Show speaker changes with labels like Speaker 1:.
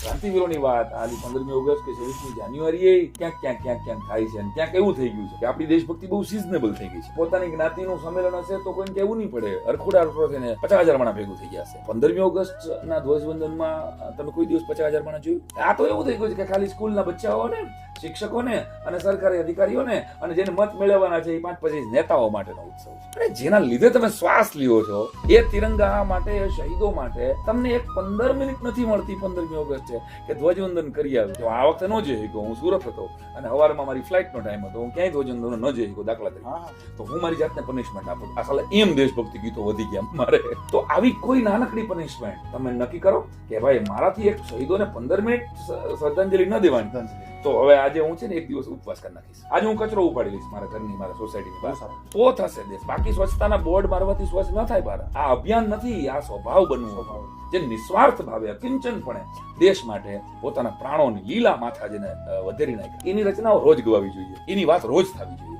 Speaker 1: ક્રાંતિવીરોની વાત આ 15મી ઓગસ્ટ કે 26મી જાન્યુઆરી ક્યાંક થાય છે અને ક્યાંક એવું થઈ ગયું છે કે આપણી દેશભક્તિ બહુ સિઝનેબલ થઈ ગઈ છે. પોતાની જ્ઞાતિનું સંમેલન હશે તો કોઈને કહેવું નહીં પડે, અરખોડા થઈને 50,000 માણસ ભેગું થઈ ગયા છે. 15મી ઓગસ્ટ ના ધ્વજવંદનમાં તમે કોઈ દિવસ 50,000 માણસ જોયું? આ તો એવું થઈ ગયું છે કે ખાલી સ્કૂલના બચ્ચાઓને, શિક્ષકોને અને સરકારી અધિકારીઓને અને જેને મત મેળવવાના છે એ 5-25 નેતાઓ માટેનો ઉત્સવ છે. અને જેના લીધે તમે શ્વાસ લ્યો છો એ તિરંગા માટે, શહીદો માટે તમને એક 15 મિનિટ નથી મળતી 15મી ઓગસ્ટે કે ધ્વજવંદન કરી આવે. તો આ વખતે ન જઈ શક્યો, હું સુરત હતો અને સવારમાં મારી ફ્લાઇટનો ટાઈમ હતો, હું ક્યાંય ધ્વજવંદન ન જઈ શક્યો દાખલા તરીકે, તો હું મારી જાતને પનિશમેન્ટ આપું. આ સાલા એમ દેશભક્તિ ગીતો વધી ગયા મારે. તો આવી કોઈ નાનકડી પનિશમેન્ટ તમે નક્કી કરો કે ભાઈ મારાથી એક શહીદોને 15 મિનિટ શ્રદ્ધાંજલિ ન દેવાની, તો હવે આજે હું છે ને એક દિવસ ઉપવાસ કરી નાખીશ. આજે હું કચરો ઉપાડી લઈશ મારા ઘરની, મારા સોસાયટીની બહાર, તો થશે દેશ. બાકી સ્વચ્છતાના બોર્ડ મારવાથી સ્વચ્છ ન થાય બહાર. આ અભિયાન નથી, આ સ્વભાવ બનવું, જે નિસ્વાર્થ ભાવે અકિંચનપણે દેશ માટે પોતાના પ્રાણોની લીલા માથા જેને વધેરી નાખે, એની રચનાઓ રોજ ગવાવી જોઈએ, એની વાત રોજ થવી જોઈએ.